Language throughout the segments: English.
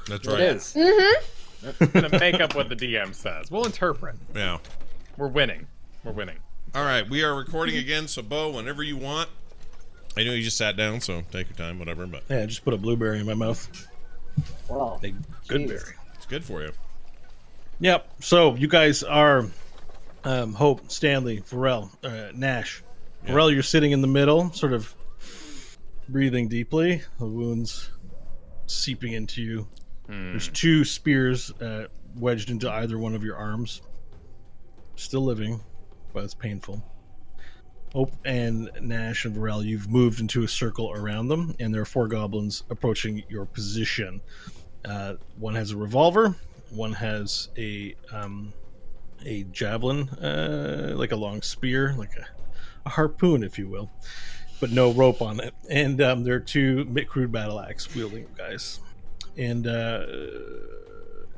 That's right. It is. That's gonna make up what the DM says. We'll interpret. Yeah. We're winning. We're winning. All right, we are recording again, so Bo, whenever you want. I know you just sat down, so take your time, whatever, but Yeah, just put a blueberry in my mouth. Wow. Big good berry. it's good for you. Yep. So you guys are Hope, Stanley, Pharrell, Nash. Yeah. Pharrell, you're sitting in the middle, sort of breathing deeply. The wounds seeping into you. There's 2 spears wedged into either one of your arms. Still living, but it's painful. Hope and Nash and Varel, you've moved into a circle around them, and there are 4 goblins approaching your position. One has a revolver, one has a javelin, like a long spear, like a harpoon, if you will, but no rope on it. And there are 2 crude battle axe wielding guys. And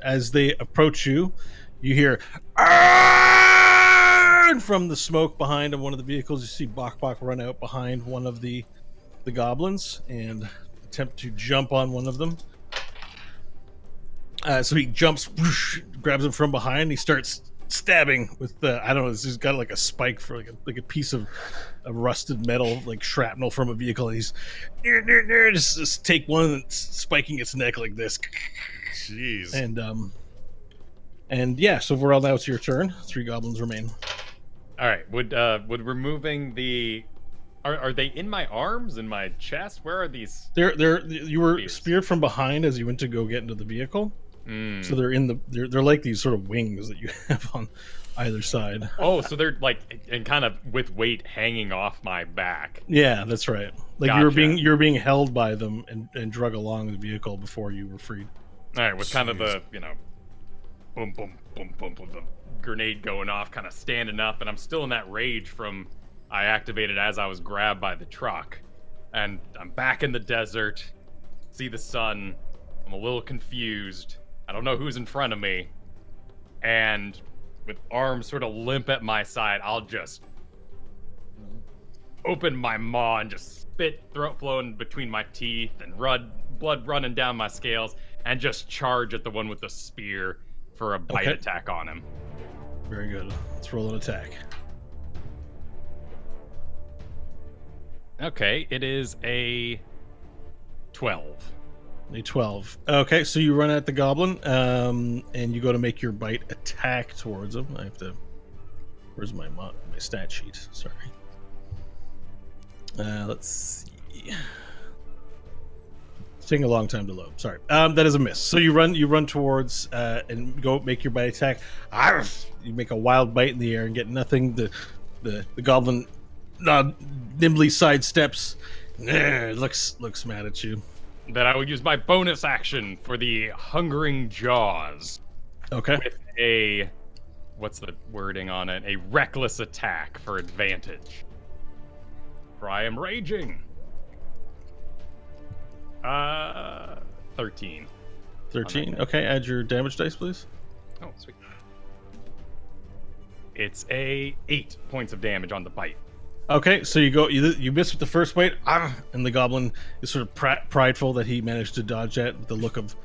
as they approach you, you hear "Arrgh!" from the smoke behind one of the vehicles. You see Bok Bok run out behind one of the goblins and attempt to jump on one of them. So he jumps, whoosh, grabs him from behind. And he starts stabbing with the, I don't know, he's got like a spike for like a piece of rusted metal, like shrapnel from a vehicle. And he's just take one and spiking its neck like this. Jeez. And yeah, so Varel, now it's your turn. 3 goblins remain. All right. Would removing the are they in my arms, in my chest? Where are these? You were spears? speared from behind as you went to go get into the vehicle. So they're like these sort of wings that you have on either side. Oh, so they're like and kind of with weight hanging off my back. Yeah, that's right. Like Gotcha. you were being held by them and drug along the vehicle before you were freed. All right, with kind of the boom, boom, boom, boom, boom, the grenade going off, kind of standing up, and I'm still in that rage from I activated as I was grabbed by the truck, and I'm back in the desert, see the sun, I'm a little confused, I don't know who's in front of me, and with arms sort of limp at my side, I'll just open my maw and just spit, throat flowing between my teeth, and blood running down my scales, and just charge at the one with the spear for a bite attack on him. Very good. Let's roll an attack. Okay, it is a 12. A 12. Okay, so you run at the goblin, and you go to make your bite attack towards him. I have to. Where's my stat sheet? Sorry. Let's see. It's taking a long time to load. Sorry. That is a miss. So you run towards and go make your bite attack. Arf! You make a wild bite in the air and get nothing. The goblin nimbly sidesteps. Looks mad at you. Then I will use my bonus action for the Hungering Jaws. Okay. With a, what's the wording on it? A reckless attack for advantage. For I am raging. 13. 13. Okay, add your damage dice, please. Oh, sweet. It's a 8 points of damage on the bite. Okay, so you miss with the first bite, and the goblin is sort of prideful that he managed to dodge that with the look of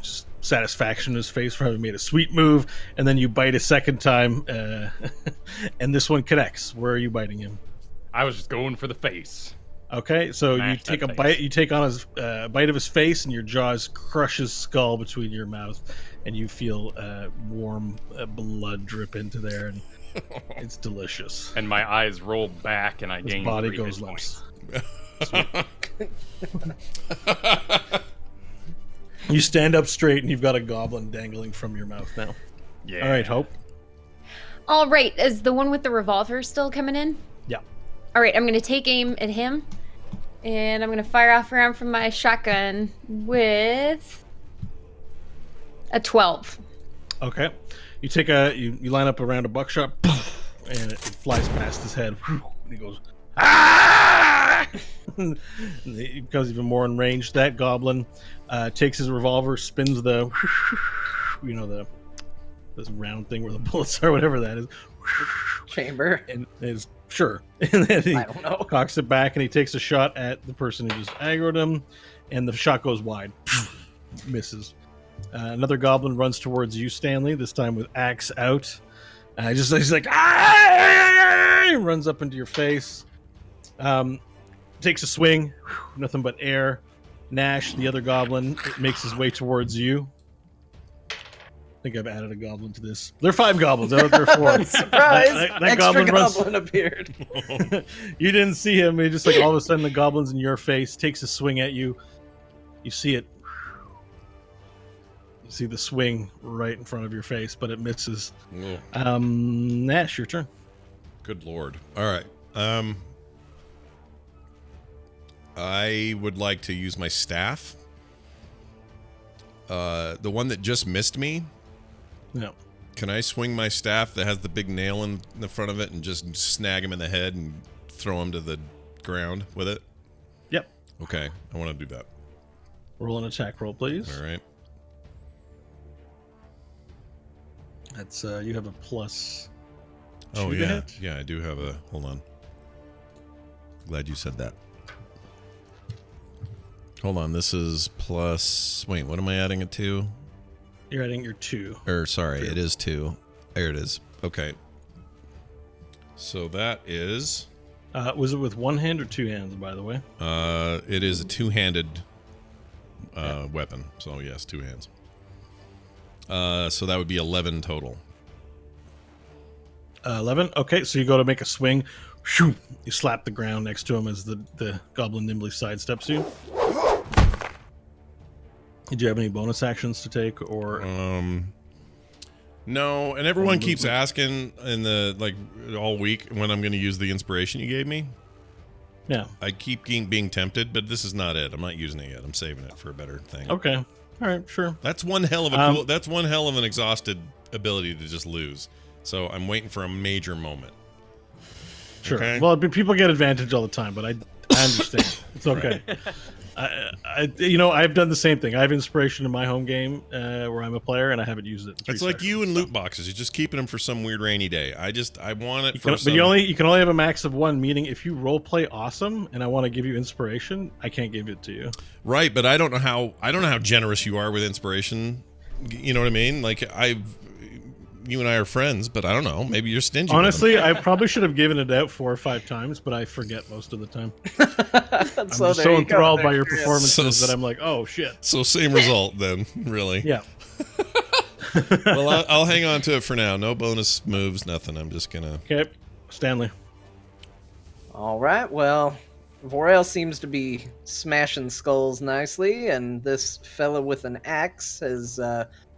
just satisfaction in his face for having made a sweet move. And then you bite a second time, and this one connects. Where are you biting him? I was just going for the face. Okay, so Smash you take that a face. bite. You take on his bite of his face, and your jaws crush his skull between your mouth, and you feel warm blood drip into there, and it's delicious. And my eyes roll back, and I His gain body 3 goes hit limp. points. You stand up straight, and you've got a goblin dangling from your mouth now. Yeah. All right, Hope. All right, is the one with the revolver still coming in? Yeah. All right, I'm going to take aim at him, and I'm going to fire off around from my shotgun with a 12. Okay. You take you line up around a buckshot, and it flies past his head. And he goes, ah! He becomes even more enraged. That goblin takes his revolver, spins the, this round thing where the bullets are, whatever that is. Chamber. And is sure. And then he I don't know. cocks it back, and he takes a shot at the person who just aggroed him, and the shot goes wide. Misses. Another goblin runs towards you, Stanley, this time with axe out. He's like, ah! Runs up into your face. Takes a swing. Nothing but air. Nash, the other goblin, makes his way towards you. I think I've added a goblin to this. There are 5 goblins. There are 4. Surprise! That Extra goblin appeared. You didn't see him. He just like all of a sudden the goblin's in your face, takes a swing at you. You see it. You see the swing right in front of your face, but it misses. Ugh. Nash, your turn. Good lord. All right. I would like to use my staff. The one that just missed me. No. Can I swing my staff that has the big nail in the front of it and just snag him in the head and throw him to the ground with it? Yep. Okay, I want to do that. Roll an attack roll, please. All right. That's you have a plus. Oh 2 to yeah, hit? yeah. I do have a. Hold on. Glad you said that. Hold on. This is plus. Wait, what am I adding it to? You're adding your 2. Or sorry, it is 2. There it is. Okay. So that is. Was it with 1 hand or 2 hands, by the way? It is a 2-handed weapon. So yes, 2 hands. So that would be 11 total. 11. Okay, so you go to make a swing. Shoo! You slap the ground next to him as the goblin nimbly sidesteps you. Did you have any bonus actions to take, or? No, and everyone keeps asking in the all week when I'm going to use the inspiration you gave me. Yeah. I keep being tempted, but this is not it. I'm not using it yet. I'm saving it for a better thing. Okay. All right. Sure. That's one hell of a that's one hell of an exhausted ability to just lose. So I'm waiting for a major moment. Sure. Okay? Well, people get advantage all the time, but I understand. It's okay. I've done the same thing. I have inspiration in my home game where I'm a player, and I haven't used it. It's like you and loot boxes. You're just keeping them for some weird rainy day. I want it for but you can only have a max of 1. Meaning, if you role play awesome, and I want to give you inspiration, I can't give it to you. Right, but I don't know how generous you are with inspiration. You know what I mean? Like you and I are friends, but I don't know. Maybe you're stingy. Honestly, I probably should have given it out 4 or 5 times, but I forget most of the time. I'm just so enthralled by your performances that I'm like, oh shit. So same result then, really. Yeah. Well, I'll hang on to it for now. No bonus moves, nothing. I'm just gonna. Okay, Stanley. All right. Well, Vorel seems to be smashing skulls nicely, and this fella with an axe has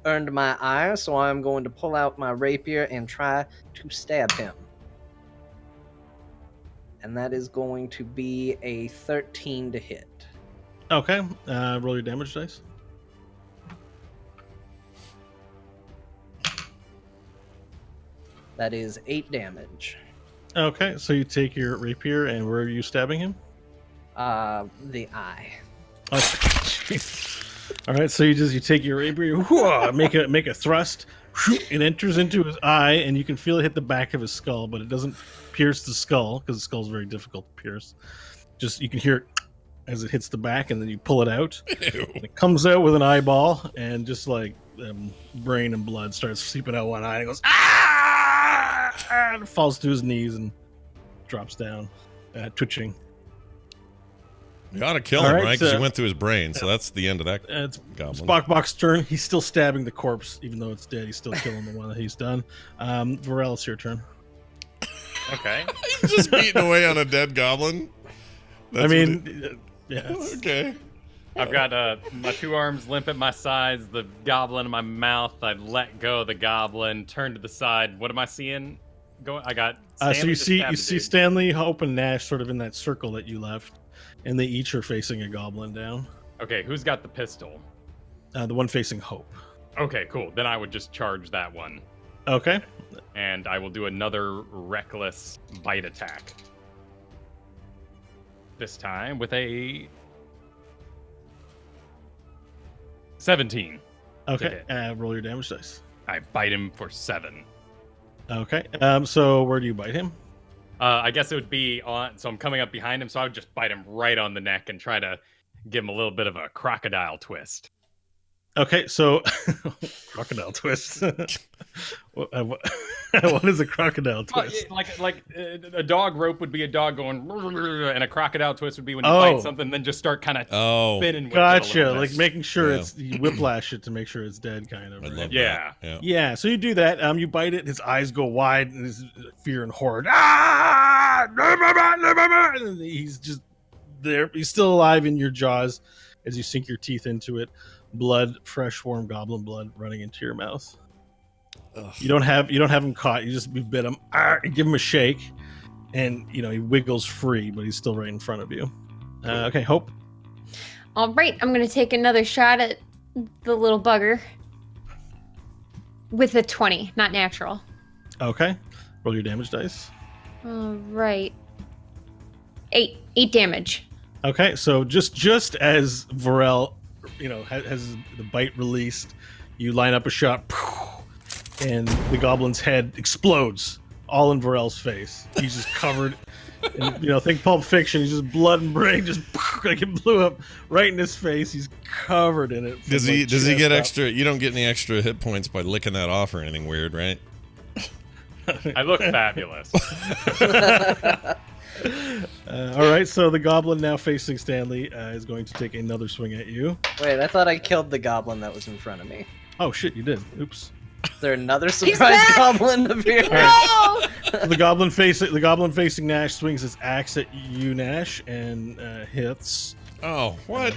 earned my ire, so I'm going to pull out my rapier and try to stab him. And that is going to be a 13 to hit. Okay, roll your damage dice. That is 8 damage. Okay, so you take your rapier, and where are you stabbing him? The eye. Okay. All right, so you take your rapier, make a thrust. It enters into his eye, and you can feel it hit the back of his skull, but it doesn't pierce the skull because the skull is very difficult to pierce. Just you can hear it as it hits the back, and then you pull it out. It comes out with an eyeball, and just like brain and blood starts seeping out one eye. And it goes and it falls to his knees and drops down, twitching. You ought to kill him, right? Because you went through his brain, so that's the end of that it's goblin. Spockbok's turn. He's still stabbing the corpse, even though it's dead. He's still killing the one that he's done. Varel, it's your turn. Okay. He's just beating away on a dead goblin. Yeah. Okay. I've got my 2 arms limp at my sides, the goblin in my mouth. I let go of the goblin, turn to the side. What am I seeing? I got. So you see Stanley, Hope, and Nash sort of in that circle that you left, and they each are facing a goblin down. Okay, who's got the pistol? The one facing Hope. Okay, cool. Then I would just charge that one. Okay. And I will do another reckless bite attack. This time with a 17. Okay. Roll your damage dice. I bite him for 7. Okay. So where do you bite him? I guess it would be on. So I'm coming up behind him, so I would just bite him right on the neck and try to give him a little bit of a crocodile twist. Okay, so crocodile twist. What is a crocodile twist? Like a dog rope would be a dog going, and a crocodile twist would be when you Oh. bite something, then just start kind of Oh, spinning. With Gotcha. It a little Like bit. making sure Yeah. it's you whiplash it to make sure it's dead, kind of. I right? love Yeah. that. Yeah. Yeah, so you do that. You bite it. His eyes go wide, and his fear and horror. Ah! And he's just there. He's still alive in your jaws as you sink your teeth into it. Blood, fresh, warm goblin blood running into your mouth. Ugh. You don't have him caught. You bit him. You give him a shake, and he wiggles free, but he's still right in front of you. Okay, Hope. All right, I'm gonna take another shot at the little bugger with a 20, not natural. Okay, roll your damage dice. All right, 8 damage. Okay, so just as Vorel, has the bite released, you line up a shot, and the goblin's head explodes all in Vorel's face. He's just covered. And, think Pulp Fiction. He's just blood and brain, just like it blew up right in his face. He's covered in it. Does he chest get up. extra? You don't get any extra hit points by licking that off or anything weird, right? I look fabulous. All right, so the goblin now facing Stanley is going to take another swing at you. Wait, I thought I killed the goblin that was in front of me. Oh shit, you did. Oops. Is there another He's surprise back! goblin appearing? No! The goblin facing Nash swings his axe at you, Nash, and hits. Oh, what?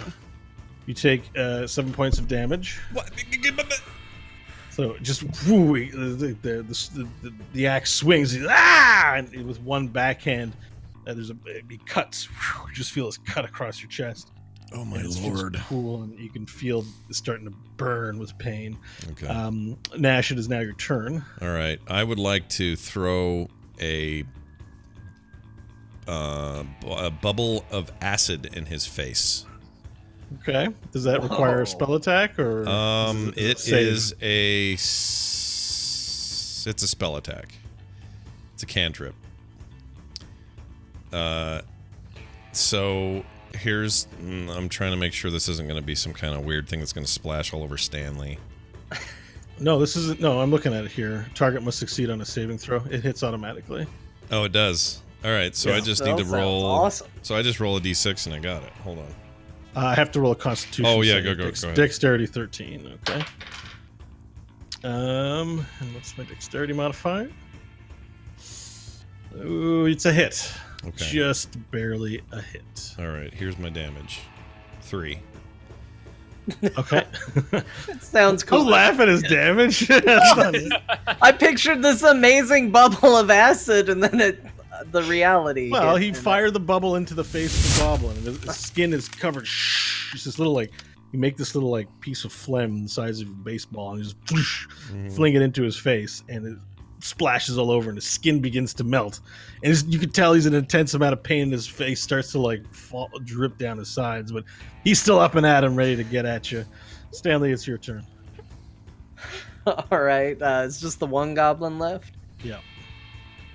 You take 7 points of damage. What? So just the axe swings, and with one backhand, he cuts. You just feel this cut across your chest. Oh my And it feels lord. cool, and you can feel it starting to burn with pain. Okay. Nash, it is now your turn. All right. I would like to throw a bubble of acid in his face. Okay. Does that require Whoa. a spell attack or? It's a spell attack. It's a cantrip. So here's I'm trying to make sure this isn't going to be some kind of weird thing that's going to splash all over Stanley. No, this isn't. No, I'm looking at it here. Target must succeed on a saving throw. It hits automatically. Oh, it does. All right, so Yeah. I just That need to sounds roll. awesome. So I just roll a d6 and I got it. Hold on. I have to roll a Constitution. Oh, yeah, save. go ahead. Dexterity 13. Okay. And what's my dexterity modifier? Ooh, it's a hit. Okay. Just barely a hit. All right, here's my damage. 3. Okay. Sounds cool. Don't laugh at his damage. I pictured this amazing bubble of acid, and then the reality. Well, hit, he and fired the bubble into the face of the goblin, and his skin is covered. It's this little you make this little piece of phlegm the size of a baseball, and you just fling it into his face, and it splashes all over, and his skin begins to melt. And you can tell he's in an intense amount of pain, and his face starts to drip down his sides, but he's still up and at him, ready to get at you. Stanley, it's your turn. All right, it's just the one goblin left. Yeah.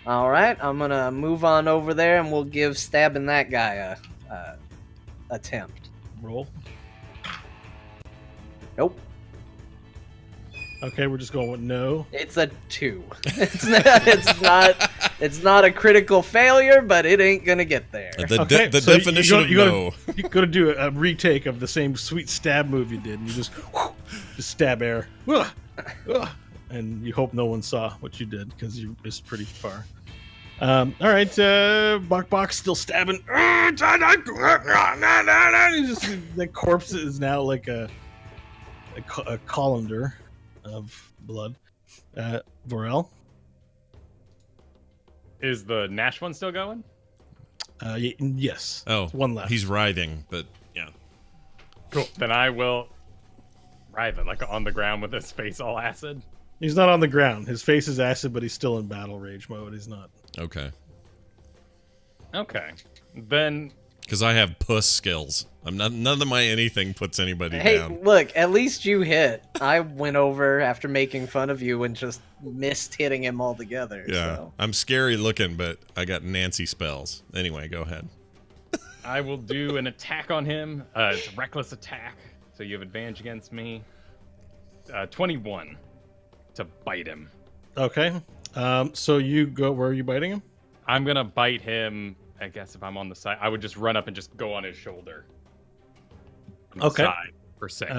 All right, I'm gonna move on over there, and we'll give stabbing that guy a attempt. Roll. Nope, Okay, we're just going with no. it's a 2. It's not a critical failure, but it ain't gonna get there. The Okay, so definition of no. You're gonna do a retake of the same sweet stab move you did, and you just stab air, and you hope no one saw what you did because you missed pretty far. All right, Bok still stabbing. The corpse is now like a colander of blood. Vorel. Is the Nash one still going? Yes. Oh, one left. He's writhing, but yeah. Cool. Then I will writhe it, like on the ground with his face all acid. He's not on the ground. His face is acid, but he's still in battle rage mode. He's not. Okay. Okay. Then Because I have puss skills. I'm not. None of my anything puts anybody Hey, down. look, at least you hit. I went over after making fun of you and just missed hitting him altogether. Yeah, So. I'm scary looking, but I got Nancy spells. Anyway, go ahead. I will do an attack on him. It's a reckless attack, so you have advantage against me. 21 to bite him. Okay. So you go. Where are you biting him? I'm gonna bite him. I guess if I'm on the side, I would just run up and just go on his shoulder. On the Okay. side for 6.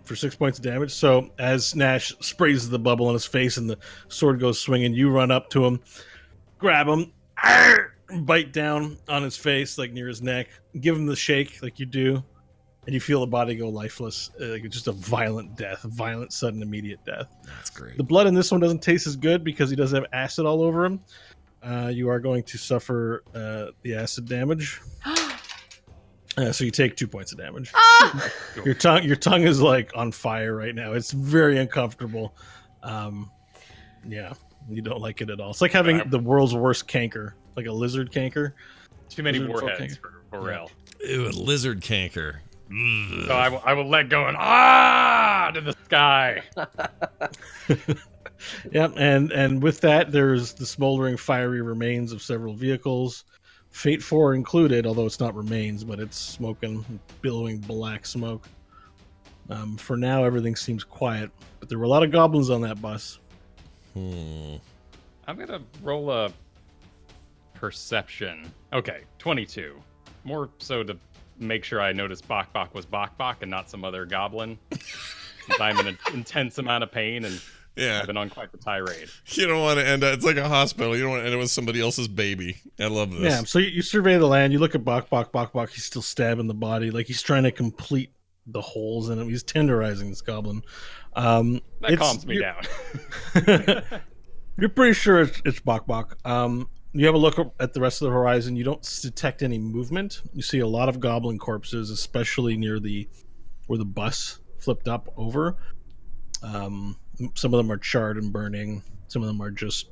For 6 points of damage. So as Nash sprays the bubble on his face and the sword goes swinging, you run up to him, grab him, bite down on his face, like near his neck, give him the shake like you do, and you feel the body go lifeless. Like it's just a violent death, a violent, sudden, immediate death. That's great. The blood in this one doesn't taste as good because he doesn't have acid all over him. You are going to suffer the acid damage. So you take 2 points of damage. Ah! Your tongue is like on fire right now. It's very uncomfortable. Yeah, you don't like it at all. It's like having the world's worst canker, like a lizard canker. Too many Lizard warheads canker. for Rail. Ew, a lizard canker. Ugh. So I will let go and to the sky. Yeah, and with that, there's the smoldering, fiery remains of several vehicles, Fate 4 included, although it's not remains, but it's smoking, billowing black smoke. For now, everything seems quiet, but there were a lot of goblins on that bus. Hmm. I'm gonna roll a perception. Okay, 22. More so to make sure I noticed Bok Bok was Bok Bok and not some other goblin. Since I'm in an intense amount of pain and Yeah. I've been on quite the tirade. You don't want to end up, it's like a hospital. You don't want to end up with somebody else's baby. I love this. Yeah, so you survey the land, you look at Bok Bok, he's still stabbing the body, like he's trying to complete the holes in him. He's tenderizing this goblin. That calms me down. You're pretty sure it's Bok Bok. You have a look at the rest of the horizon. You don't detect any movement. You see a lot of goblin corpses, especially near where the bus flipped up over. Some of them are charred and burning. Some of them are just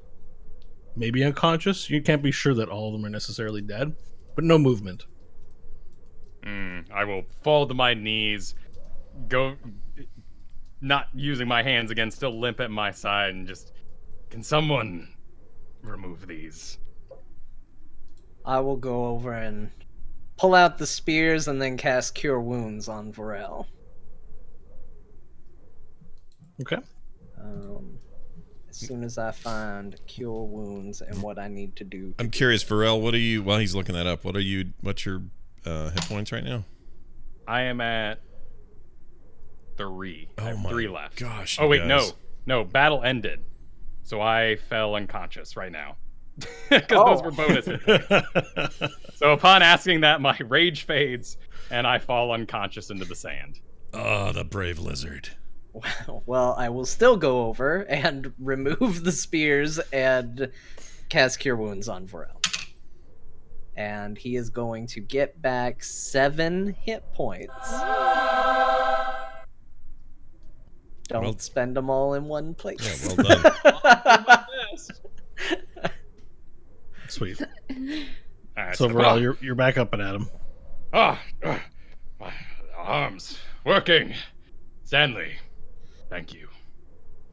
maybe unconscious. You can't be sure that all of them are necessarily dead, but no movement. I will fall to my knees, go, not using my hands again, still limp at my side, and just, can someone remove these? I will go over and pull out the spears and then cast Cure Wounds on Varel. Okay. As soon as I find Cure Wounds and what I need to do. I'm curious, Pharrell, what are you, while he's looking that up, what's your hit points right now? I am at 3. I have 3 left. Gosh. Oh, wait, guys. no. Battle ended. So I fell unconscious right now. Because those were bonus hit points. So upon asking that, my rage fades, and I fall unconscious into the sand. Oh, the brave lizard. Well, I will still go over and remove the spears and cast Cure Wounds on Varel. And he is going to get back 7 hit points. Don't spend them all in one place. Yeah, well done. Sweet. All right, So Varel, you're back up and at him. My arms working. Stanley, thank you.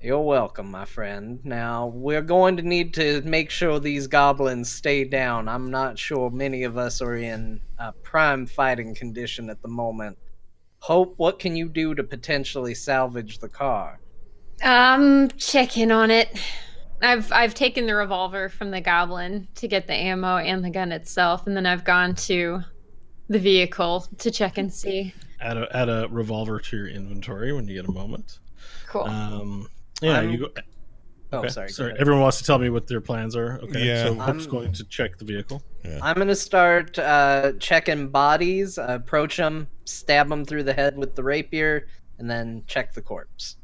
You're welcome, my friend. Now, we're going to need to make sure these goblins stay down. I'm not sure many of us are in a prime fighting condition at the moment. Hope, what can you do to potentially salvage the car? Checking on it. I've taken the revolver from the goblin to get the ammo and the gun itself, and then I've gone to the vehicle to check and see. Add a revolver to your inventory when you get a moment. Cool. You go. Oh, Okay. sorry. Sorry. Everyone wants to tell me what their plans are. Okay. Yeah. So Hope's going to check the vehicle. I'm going to start checking bodies, approach them, stab them through the head with the rapier, and then check the corpse.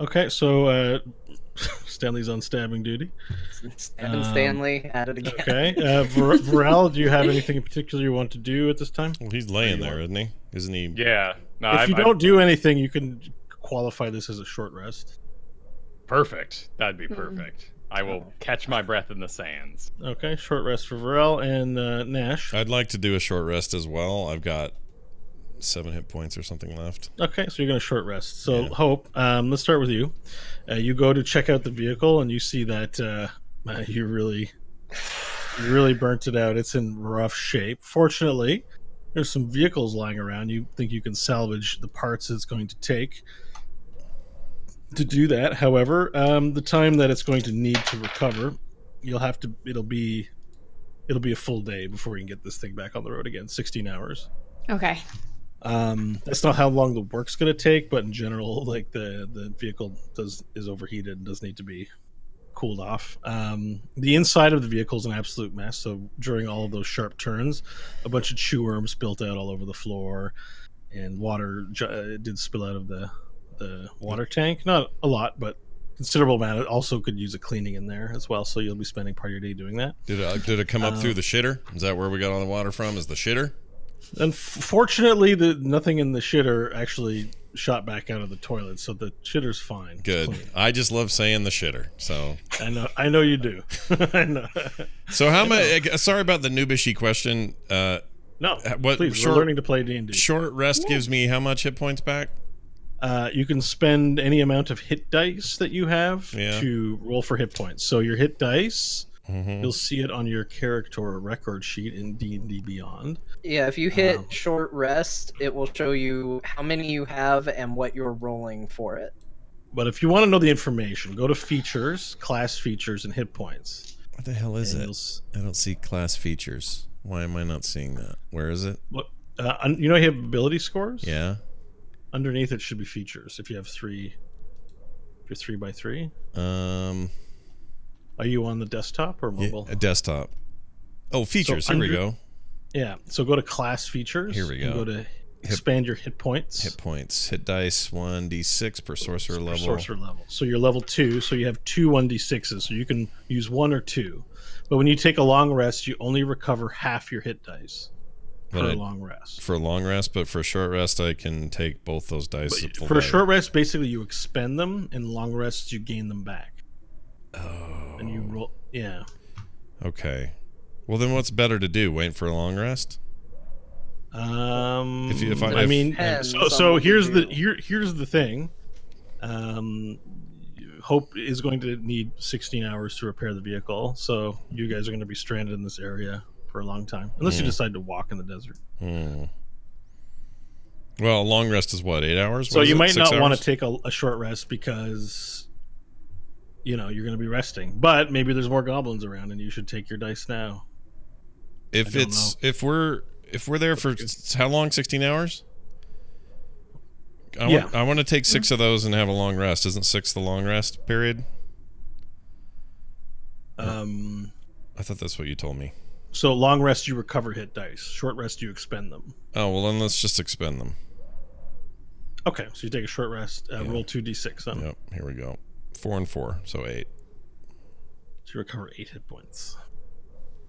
Okay. So Stanley's on stabbing duty. Stabbing Stanley at it again. Okay. Varel, do you have anything in particular you want to do at this time? Well, he's laying there, isn't he? Isn't he? Yeah. No, If you don't do anything, you can qualify this as a short rest. Perfect. That'd be perfect. I will catch my breath in the sands. Okay, short rest for Varel and Nash. I'd like to do a short rest as well. I've got 7 hit points or something left. Okay, so you're going to short rest. So Yeah. Hope, let's start with you. You go to check out the vehicle and you see that you really You really burnt it out. It's in rough shape. Fortunately, there's some vehicles lying around. You think you can salvage the parts it's going to take to do that. However, the time that it's going to need to recover, it'll be a full day before you can get this thing back on the road again. 16 hours. Okay. That's not how long the work's going to take, but in general, like the vehicle is overheated and does need to be cooled off. The inside of the vehicle is an absolute mess. So during all of those sharp turns, a bunch of chew worms spilt out all over the floor, and water did spill out of the water tank. Not a lot, but considerable amount. It also could use a cleaning in there as well. So you'll be spending part of your day doing that. Did it come up through the shitter? Is that where we got all the water from? Is the shitter? Unfortunately, nothing in the shitter actually shot back out of the toilet, so the shitter's fine. Good. I just love saying the shitter. So I know you do. I know. So how much? Sorry about the noobishy question. No, what? Please, we're learning to play D&D. Short rest gives me how much hit points back? You can spend any amount of hit dice that you have to roll for hit points. So your hit dice, you'll see it on your character record sheet in D&D Beyond. Yeah, if you hit short rest, it will show you how many you have and what you're rolling for it. But if you want to know the information, go to features, class features, and hit points. What the hell is it? I don't see class features. Why am I not seeing that? Where is it? What? You have ability scores? Yeah. Underneath it should be features. If you have three, if you're 3x3. Are you on the desktop or mobile? Yeah, a desktop. Oh, features. So here we go. Yeah. So go to class features. Here we go. Go to expand your hit points. Hit points. Hit dice 1d6 per sorcerer level. Sorcerer level. So you're level 2. So you have two 1d6s. So you can use 1 or 2. But when you take a long rest, you only recover half your hit dice for a long rest. For a long rest, but for a short rest, I can take both those dice. For a short rest, basically you expend them, and long rests you gain them back. Oh. And you roll. Yeah. Okay. Well, then what's better to do? Wait for a long rest? So here's the thing. Hope is going to need 16 hours to repair the vehicle, so you guys are going to be stranded in this area for a long time, unless you decide to walk in the desert. Well, a long rest is what, 8 hours? So you might not want to take a short rest because you're going to be resting. But maybe there's more goblins around, and you should take your dice now. If we're there for how long? 16 hours? I want to take 6 of those and have a long rest. Isn't 6 the long rest period? I thought that's what you told me. So long rest, you recover hit dice. Short rest, you expend them. Oh, well, then let's just expend them. Okay, so you take a short rest, roll 2d6 on them. Yep, here we go. 4 and 4, so 8. So you recover 8 hit points.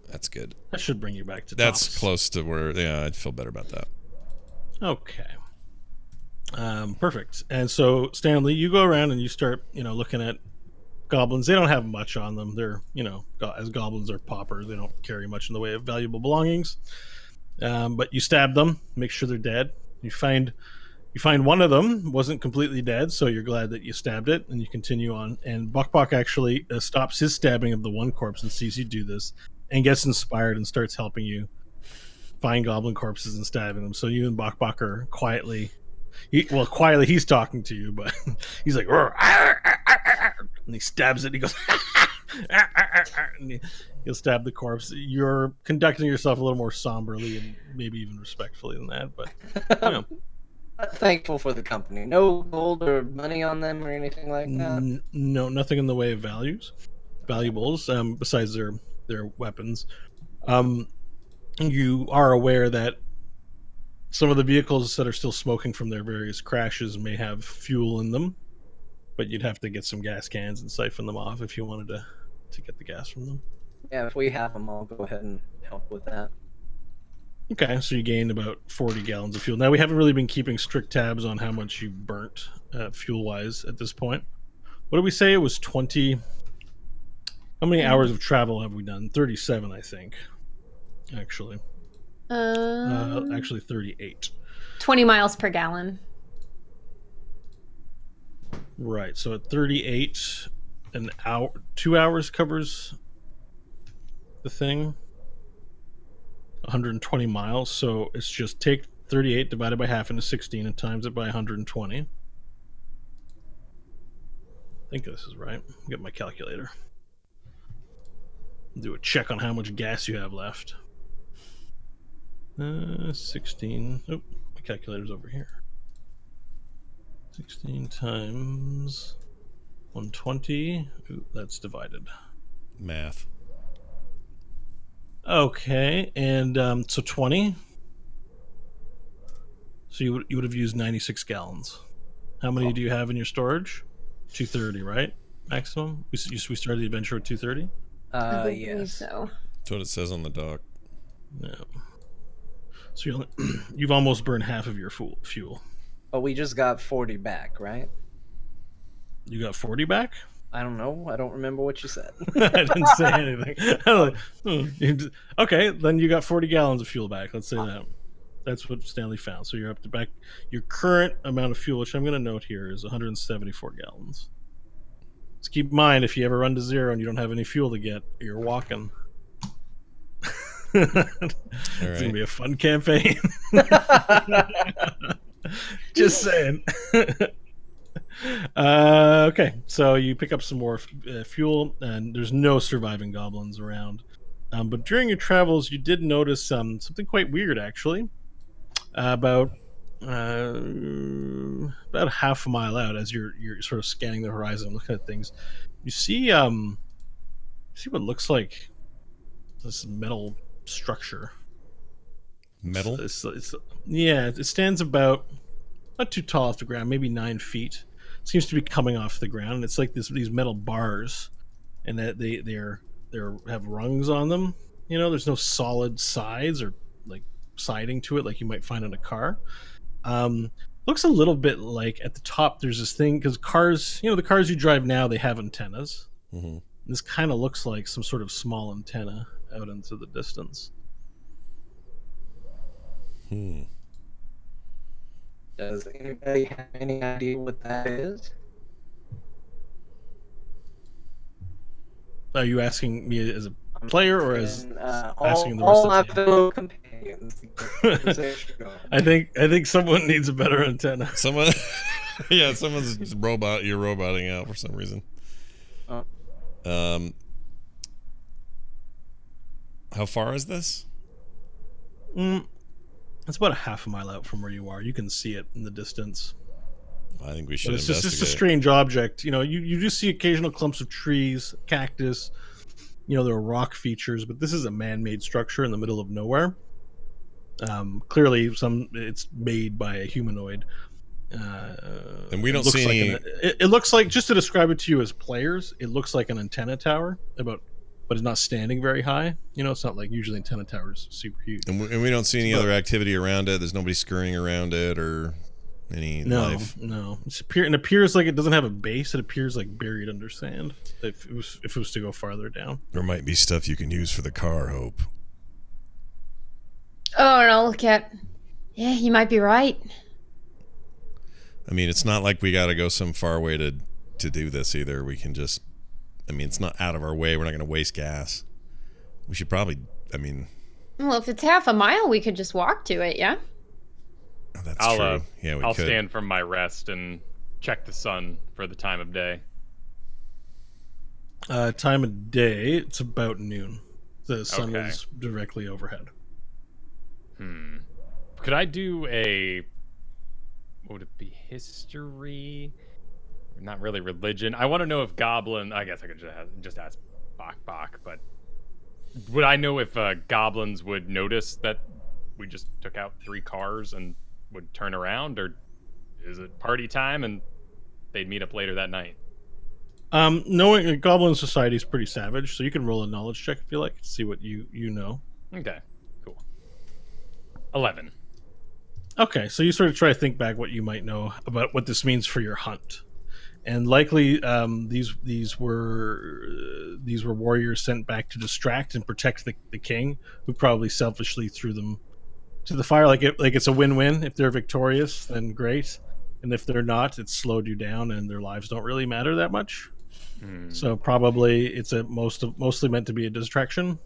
That's good. That should bring you back to That's tops. close to where, I'd feel better about that. Okay. Perfect. And so, Stanley, you go around and you start, looking at goblins. They don't have much on them. They're, as goblins are paupers, they don't carry much in the way of valuable belongings. But you stab them, make sure they're dead. You find one of them wasn't completely dead, so you're glad that you stabbed it, and you continue on. And Bok actually stops his stabbing of the one corpse and sees you do this, and gets inspired and starts helping you find goblin corpses and stabbing them. So you and Bok are quietly, he's talking to you, but he's like, and he stabs it. And he goes, and he'll stab the corpse. You're conducting yourself a little more somberly and maybe even respectfully than that, but thankful for the company. No gold or money on them or anything like that. No, nothing in the way of valuables, besides their weapons. You are aware that some of the vehicles that are still smoking from their various crashes may have fuel in them, but you'd have to get some gas cans and siphon them off if you wanted to get the gas from them. Yeah, if we have them, I'll go ahead and help with that. Okay, so you gained about 40 gallons of fuel. Now, we haven't really been keeping strict tabs on how much you burnt fuel-wise at this point. What did we say? It was 20... How many hours of travel have we done? 37, I think, actually. Actually 38. 20 miles per gallon. Right, so at 38, an hour, 2 hours covers the thing. 120 miles. So it's just take 38 divided by half into 16 and times it by 120. I think this is right. Get my calculator. Do a check on how much gas you have left. 16. Oh, my calculator's over here. 16 times 120. Ooh, that's divided. Math. Okay, and so 20. So you would have used 96 gallons. How many do you have in your storage? 230, right? Maximum. We started the adventure with 230. I believe Yes. so. That's what it says on the dock. No. So you've almost burned half of your fuel. But we just got 40 back, right? You got 40 back? I don't know. I don't remember what you said. I didn't say anything. I'm like, okay, then you got 40 gallons of fuel back. Let's say that. That's what Stanley found. So you're up to back. Your current amount of fuel, which I'm going to note here, is 174 gallons. Just keep in mind, if you ever run to zero and you don't have any fuel to get, you're walking. It's going to be a fun campaign. Just saying. Okay, so you pick up some more fuel, and there's no surviving goblins around. But during your travels, you did notice something quite weird, actually. About half a mile out, as you're sort of scanning the horizon, looking at things, you see what looks like this metal structure. Metal? Yeah, it stands about not too tall off the ground, maybe 9 feet. Seems to be coming off the ground. It's like these metal bars, and that they have rungs on them. You know, there's no solid sides or like siding to it like you might find in a car. Looks a little bit like at the top there's this thing, because cars, the cars you drive now, they have antennas. Mm-hmm. This kind of looks like some sort of small antenna out into the distance. Does anybody have any idea what that is? Are you asking me as a player or as And, asking the rest all of my the team? fellow companions? I think someone needs a better antenna. Someone, yeah, someone's you're roboting out for some reason. Oh. How far is this? It's about a half a mile out from where you are. You can see it in the distance. I think we should But it's investigate. just a strange object. You do see occasional clumps of trees, cactus. There are rock features, but this is a man-made structure in the middle of nowhere. Clearly, it's made by a humanoid. And we don't see any. It looks like, just to describe it to you as players, it looks like an antenna tower, but it's not standing very high. It's not like usually antenna towers super huge. And we don't see any other activity around it. There's nobody scurrying around it or any life. No. It appears like it doesn't have a base. It appears like buried under sand. If it was to go farther down, There might be stuff you can use for the car, Hope. Oh, and I'll look at. Yeah, you might be right. I mean, it's not like we got to go some far way to do this either. We can just. I mean, it's not out of our way. We're not going to waste gas. We should probably. Well, if it's half a mile, we could just walk to it. Yeah. Oh, that's true. Yeah, we I'll could. stand from my rest and check the sun for the time of day. time of day, it's about noon. The sun Okay. is directly overhead. Could I do what would it be? History? Not really religion. I want to know if goblin. I guess I could just ask Bok, but would I know if goblins would notice that we just took out 3 cars and would turn around, or is it party time and they'd meet up later that night? Knowing Goblin Society is pretty savage, so you can roll a knowledge check if you like to see what you know. Okay, cool. 11. Okay, so you sort of try to think back what you might know about what this means for your hunt, and likely these were warriors sent back to distract and protect the king, who probably selfishly threw them to the fire. Like it's a win-win. If they're victorious, then great, and if they're not, it's slowed you down, and their lives don't really matter that much. So probably it's mostly meant to be a distraction.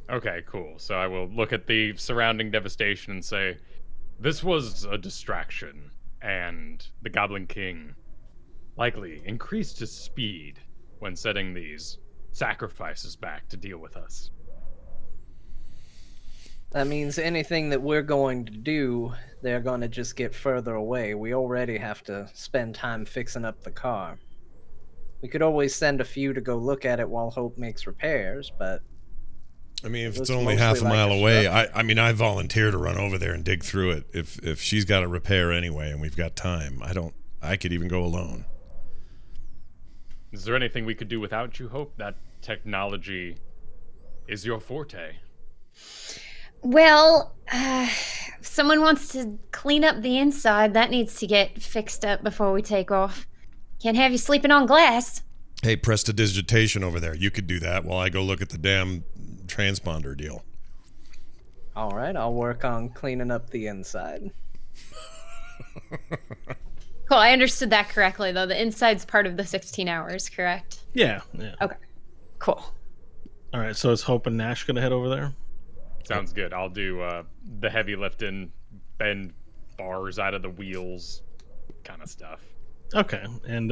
Okay, cool. So I will look at the surrounding devastation and say, this was a distraction, and the Goblin King likely increased his speed when setting these sacrifices back to deal with us. That means anything that we're going to do, they're going to just get further away. We already have to spend time fixing up the car. We could always send a few to go look at it while Hope makes repairs, but I mean, if it it's looks only mostly half a like mile away, structure. I mean, I volunteer to run over there and dig through it. If she's got a repair anyway and we've got time, I could even go alone. Is there anything we could do without you, Hope? That technology is your forte. Well, if someone wants to clean up the inside, that needs to get fixed up before we take off. Can't have you sleeping on glass. Hey, prestidigitation over there. You could do that while I go look at the damn transponder deal. All right, I'll work on cleaning up the inside. Cool, I understood that correctly, though. The inside's part of the 16 hours, correct? Yeah. Okay, cool. All right, so is Hope and Nash going to head over there? Sounds good. I'll do the heavy lifting, bend bars out of the wheels, kind of stuff. Okay, and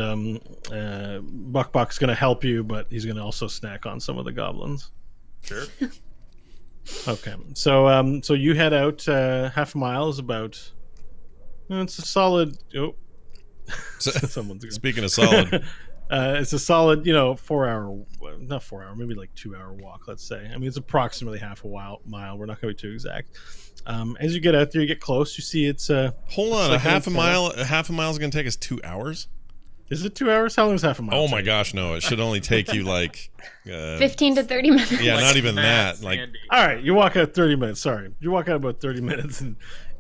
Buck's going to help you, but he's going to also snack on some of the goblins. Sure. Okay, so you head out half a mile is about. It's a solid. Oh, someone's going. Speaking of solid, it's a solid, 4 hour, not 4 hour, maybe like 2 hour walk. Let's say. I mean, it's approximately half a mile. We're not going to be too exact. As you get out there, you get close. You see it's hold on, like half a mile is going to take us 2 hours. Is it 2 hours? How long is half a mile? Oh my gosh, no! It should only take you like 15 to 30 minutes. Yeah, not even that. Sandy. Like, all right, you walk out 30 minutes. Sorry, you walk out about 30 minutes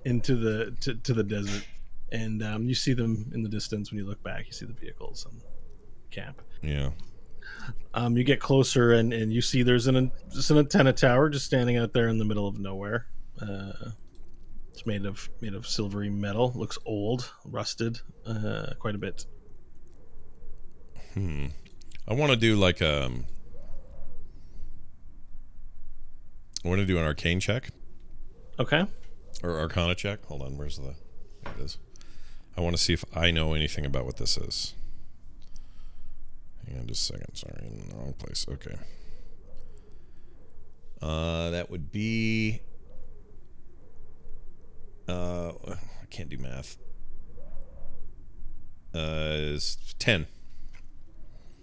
into the to the desert, and you see them in the distance. When you look back, you see the vehicles and camp. yeah. You get closer, and you see there's an antenna tower just standing out there in the middle of nowhere. It's made of silvery metal. Looks old, rusted, quite a bit. I want to do like I want to do an arcane check. Okay. Or arcana check. Hold on, where's there it is. I want to see if I know anything about what this is. Hang on just a second. Sorry, in the wrong place. Okay. That would be I can't do math. Is 10.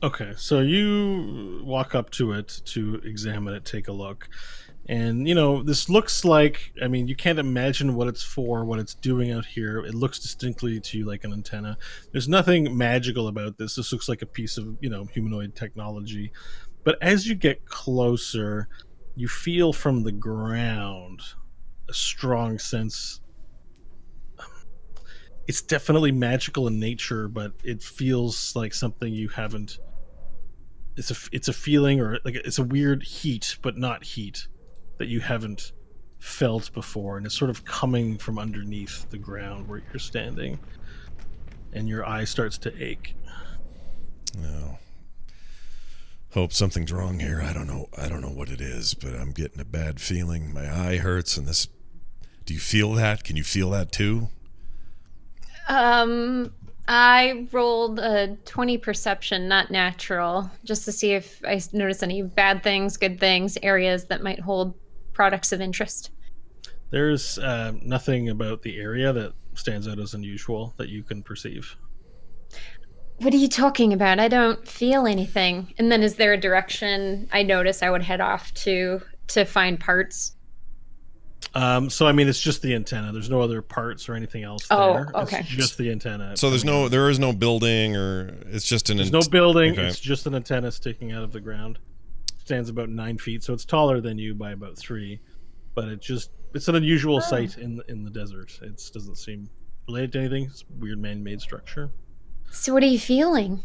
Okay, so you walk up to it to examine it, take a look. And, this looks like, I mean, you can't imagine what it's for, what it's doing out here. It looks distinctly to you like an antenna. There's nothing magical about this. This looks like a piece of, humanoid technology. But as you get closer, you feel from the ground a strong sense. It's definitely magical in nature, but it feels like something you haven't. It's a feeling, or like it's a weird heat, but not heat, that you haven't felt before, and it's sort of coming from underneath the ground where you're standing, and your eye starts to ache. No. Hope something's wrong here. I don't know what it is, but I'm getting a bad feeling. My eye hurts, and this. Do you feel that? Can you feel that too? I rolled a 20 perception, not natural, just to see if I notice any bad things, good things, areas that might hold products of interest. There's nothing about the area that stands out as unusual that you can perceive. What are you talking about? I don't feel anything. And then is there a direction I notice I would head off to find parts? So I mean, it's just the antenna. There's no other parts or anything else Oh, there. okay. It's just the antenna. So there is no building, or it's just an. There's no building. Okay. It's just an antenna sticking out of the ground. Stands about 9 feet, so it's taller than you by about 3. But it's an unusual sight in the desert. It doesn't seem related to anything. It's a weird man-made structure. So what are you feeling?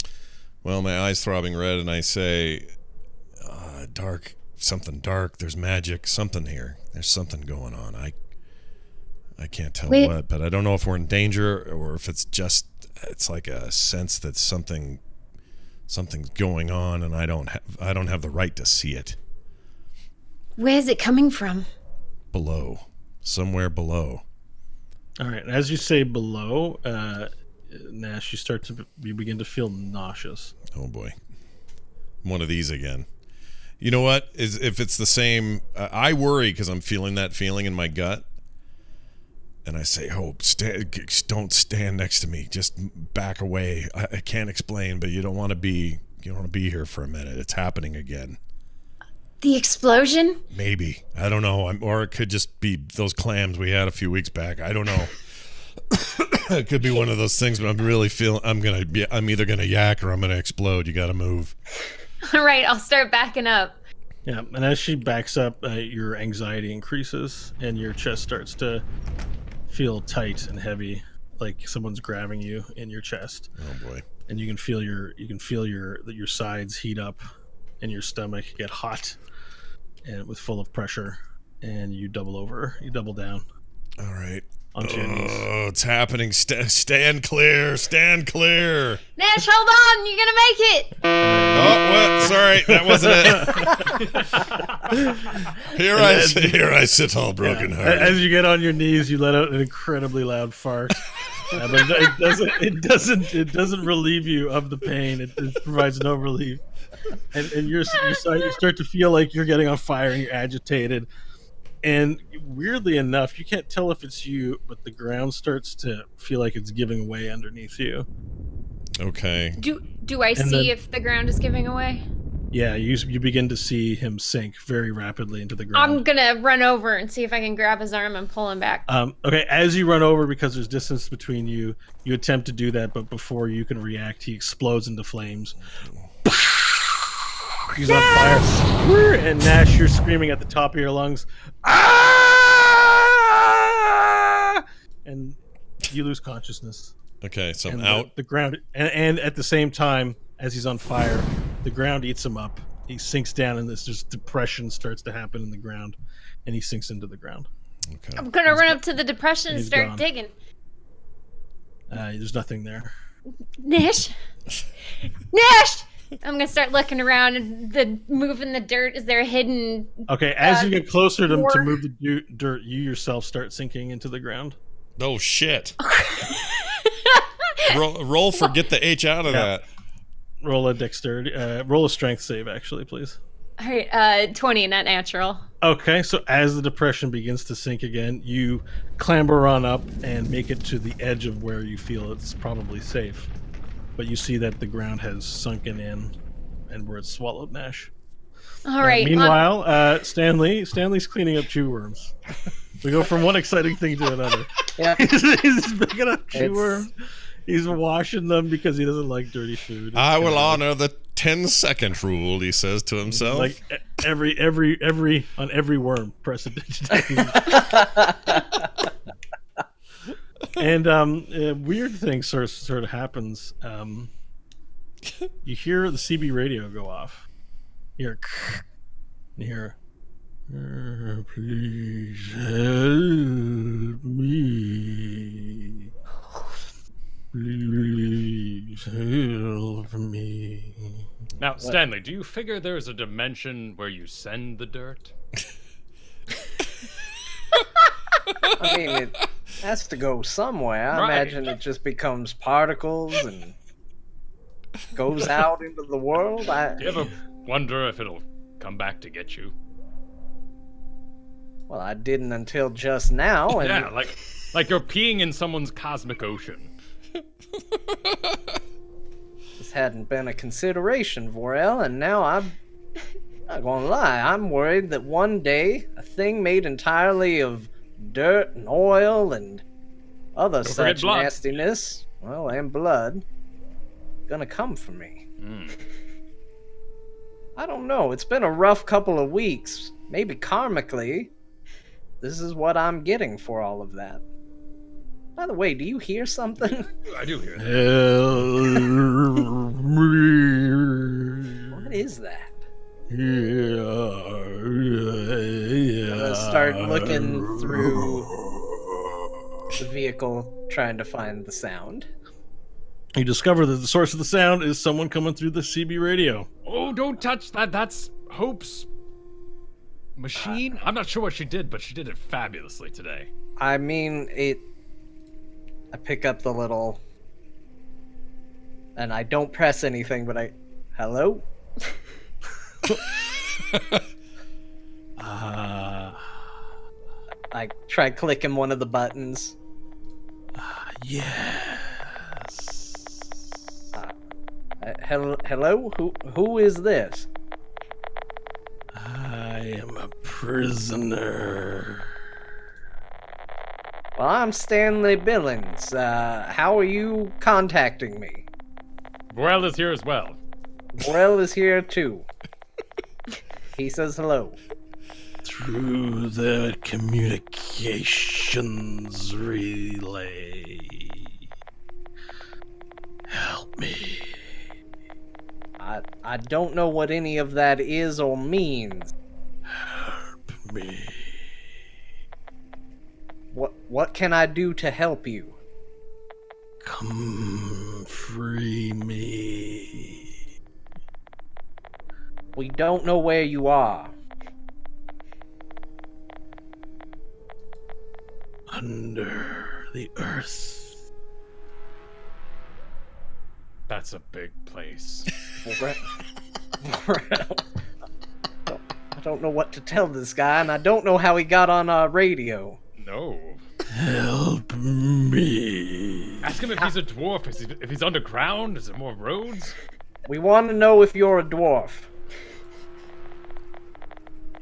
Well, my eye's throbbing red, and I say, dark. Something dark. There's magic. Something here. There's something going on. I can't tell what, but I don't know if we're in danger or if it's like a sense that something's going on, and I don't have the right to see it. Where's it coming from? Below. Somewhere below. All right. As you say below, Nash, you begin to feel nauseous. Oh boy. One of these again. You know what? If it's the same, I worry because I'm feeling that feeling in my gut. And I say, don't stand next to me. Just back away. I can't explain, but you don't want to be here for a minute. It's happening again. The explosion? Maybe. I don't know. Or it could just be those clams we had a few weeks back. I don't know. It could be one of those things, but I'm really feeling I'm either gonna yak or I'm gonna explode. You gotta move. All right, I'll start backing up. Yeah, and as she backs up, your anxiety increases and your chest starts to feel tight and heavy, like someone's grabbing you in your chest. Oh boy. And you can feel your sides heat up and your stomach get hot and full of pressure, and you double down. All right. Onto your knees. Oh, it's happening. Stand clear. Stand clear. Nash, hold on. You're going to make it. Oh, what? Sorry. That wasn't it. Here I sit all broken hearted. As you get on your knees, you let out an incredibly loud fart. But it doesn't relieve you of the pain. It provides no relief. And you start to feel like you're getting on fire and you're agitated. And weirdly enough, you can't tell if it's you, but the ground starts to feel like it's giving way underneath you. Okay. Do I see if the ground is giving away? Yeah, you begin to see him sink very rapidly into the ground. I'm gonna run over and see if I can grab his arm and pull him back. Okay, as you run over, because there's distance between you attempt to do that, but before you can react, he explodes into flames. He's on fire. And Nash, you're screaming at the top of your lungs. Ah! And you lose consciousness. Okay, so I'm and out. The ground, and at the same time, as he's on fire, the ground eats him up. He sinks down, and this just depression starts to happen in the ground, and he sinks into the ground. Okay. I'm gonna run up to the depression and start digging. There's nothing there. Nash! Nash! I'm gonna start looking around and moving the dirt. Is there a hidden? Okay, as you get closer to move the dirt, you yourself start sinking into the ground. Oh shit! roll for get the H out of that. Roll a dexterity. Roll a strength save, actually, please. All right, 20, not natural. Okay, so as the depression begins to sink again, you clamber on up and make it to the edge of where you feel it's probably safe. But you see that the ground has sunken in, and where it's swallowed Nash. All right. Meanwhile, Stanley's cleaning up chew worms. We go from one exciting thing to another. Yeah. He's picking up chew worms. He's washing them because he doesn't like dirty food. I will honor the 10-second rule, he says to himself. Like every on every worm, press a digit. And a weird thing sort of happens. You hear the CB radio go off. You hear, please help me. Please help me. Now, Stanley, do you figure there's a dimension where you send the dirt? I mean, it has to go somewhere. I imagine it just becomes particles and goes out into the world. Do you ever wonder if it'll come back to get you? Well, I didn't until just now. And yeah, like you're peeing in someone's cosmic ocean. This hadn't been a consideration, Vorel, and now I'm not gonna lie. I'm worried that one day a thing made entirely of dirt and oil and other such nastiness, well, and blood, gonna come for me. I don't know. It's been a rough couple of weeks. Maybe karmically, this is what I'm getting for all of that. By the way, do you hear something? I do hear that. Help me. What is that? Yeah. I'm gonna start looking through the vehicle, trying to find the sound. You discover that the source of the sound is someone coming through the CB radio. Oh, don't touch that. That's Hope's machine? I'm not sure what she did, but she did it fabulously today. I mean, I pick up the little, and I don't press anything, but hello? I try clicking one of the buttons. Yes. Hello? Who is this? I am a prisoner. Well, I'm Stanley Billings. How are you contacting me? Vorel is here as well. Morel is here too. He says hello. Through the communications relay. Help me. I don't know what any of that is or means. Help me. What can I do to help you? Come free me. We don't know where you are. Under the earth. That's a big place. I don't know what to tell this guy, and I don't know how he got on our radio. No. Help me. Ask him if he's a dwarf. If he's underground. Is there more roads? We want to know if you're a dwarf.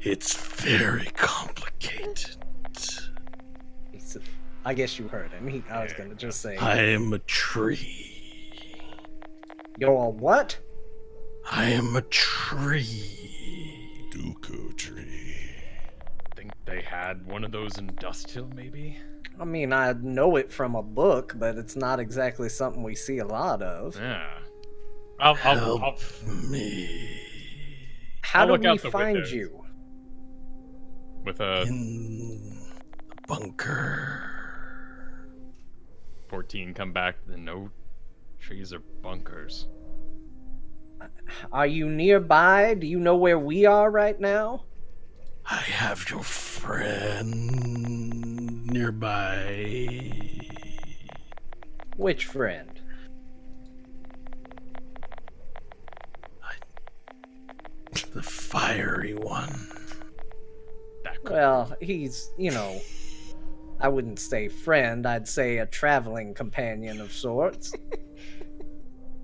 It's very complicated. He said, I guess you heard him. I was going to just say, I am a tree. you're a what? I am a tree. Dooku tree. Think they had one of those in Dust Hill, maybe? I mean, I know it from a book, but it's not exactly something we see a lot of. Yeah. I'll Help me. How I'll do look we out the find windows. you? with a In the bunker. 14 come back. No trees or bunkers. Are you nearby? Do you know where we are right now? I have your friend nearby. Which friend? The fiery one. That could Well, he's, I wouldn't say friend, I'd say a traveling companion of sorts.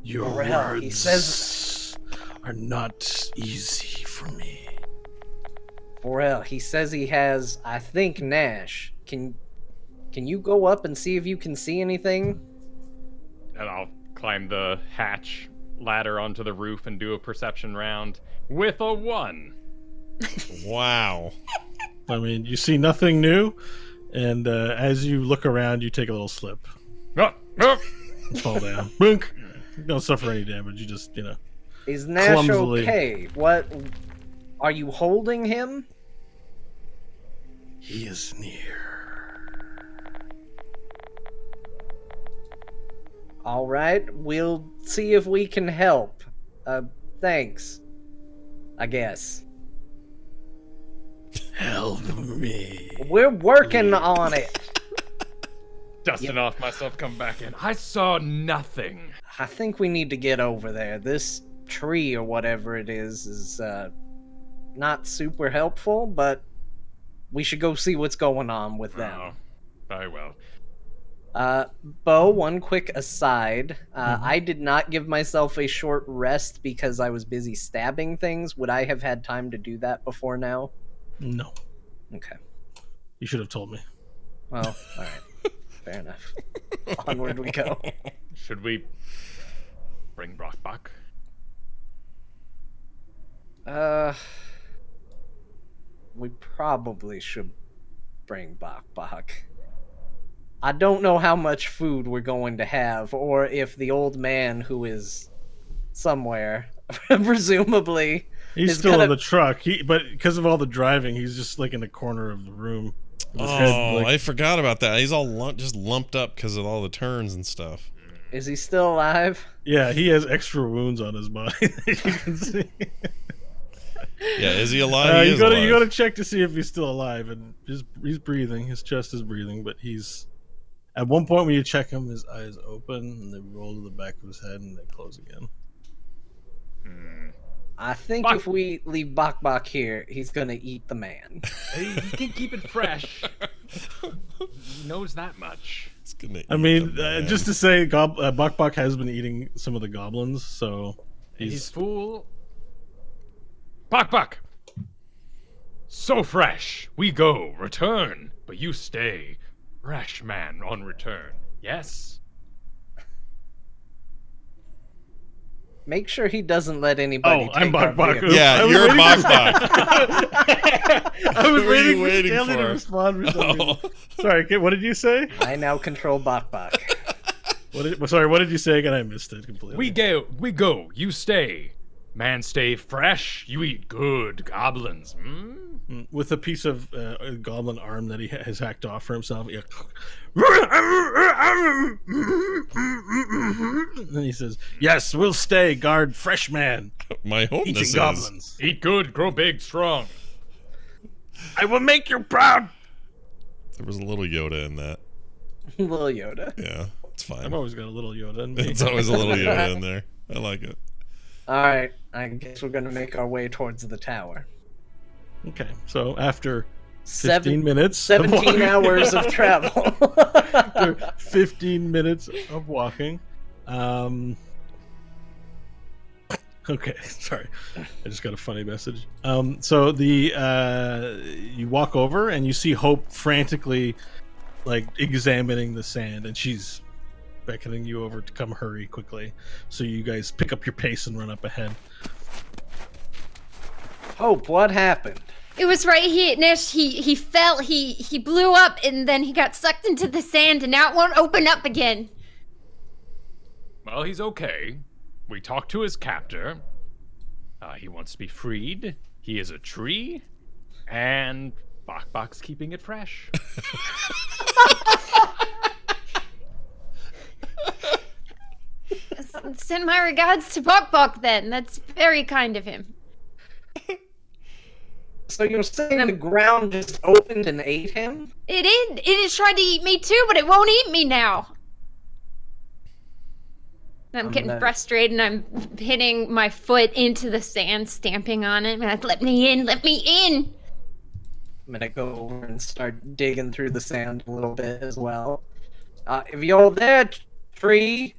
Your Or hell, words he says- are not easy for me. Well, he says he has, I think, Nash. Can you go up and see if you can see anything? And I'll climb the hatch ladder onto the roof and do a perception round with a 1. Wow. I mean, you see nothing new, and as you look around, you take a little slip. Oh, oh. You fall down. Boink! You don't suffer any damage. You just, Is Nash Clumsily. okay? What? Are you holding him? He is near. All right, we'll see if we can help. Thanks. I guess. Help me. We're working on it. Dusting off myself, come back in. I saw nothing. I think we need to get over there. This tree or whatever it is not super helpful, but we should go see what's going on with them. Oh, very well. Bo, one quick aside. I did not give myself a short rest because I was busy stabbing things. Would I have had time to do that before now? No. Okay. You should have told me. Well, all right. Fair enough. Onward we go. Should we bring Brock back? We probably should bring Bach back. I don't know how much food we're going to have, or if the old man who is somewhere, presumably, He's is still gonna- in the truck. But because of all the driving, he's just like in the corner of the room. With his head, like, I forgot about that. He's all just lumped up because of all the turns and stuff. Is he still alive? yeah, he has extra wounds on his body that you can see. Yeah, is he alive? You gotta check to see if he's still alive, and he's breathing. His chest is breathing, but he's at one point when you check him, his eyes open and they roll to the back of his head and they close again. I think if we leave Bok here, he's gonna eat the man. Hey, he can keep it fresh. He knows that much. I mean, just to say, Bok has been eating some of the goblins, so he's fool. Bok. So fresh. We go. Return. But you stay. Fresh man on return. Yes? Make sure he doesn't let anybody take I'm Bok. Yeah, you're Bok. I was waiting for Stanley to respond for some reason. Sorry, what did you say? I now control Bok. What did you say again? I missed it completely. We go. You stay. Man, stay fresh. You eat good goblins. With a piece of a goblin arm that he has hacked off for himself. Yeah. And then he says, "Yes, we'll stay. Guard fresh man. My home Eating goblins. Eat good. Grow big. Strong. I will make you proud." There was a little Yoda in that. Little Yoda. Yeah, it's fine. I've always got a little Yoda in me. It's always a little Yoda in there. I like it. All right, I guess we're gonna make our way towards the tower. Okay, so after 15 minutes, 17 hours of travel. after 15 minutes of walking, okay, sorry, I just got a funny message. So you walk over and you see Hope frantically, like, examining the sand, and she's beckoning you over to come hurry quickly. So you guys pick up your pace and run up ahead. Hope, what happened? It was right here, Nish. He fell. He blew up, and then he got sucked into the sand, and now it won't open up again. Well, he's okay. We talked to his captor. He wants to be freed. He is a tree, and Bok's keeping it fresh. Send my regards to Bok then. That's very kind of him. So you're saying the ground just opened and ate him? It is trying to eat me too, but it won't eat me now. I'm getting frustrated, and I'm hitting my foot into the sand, stamping on it. And let me in, let me in. I'm gonna go over and start digging through the sand a little bit as well. If you're there, tree,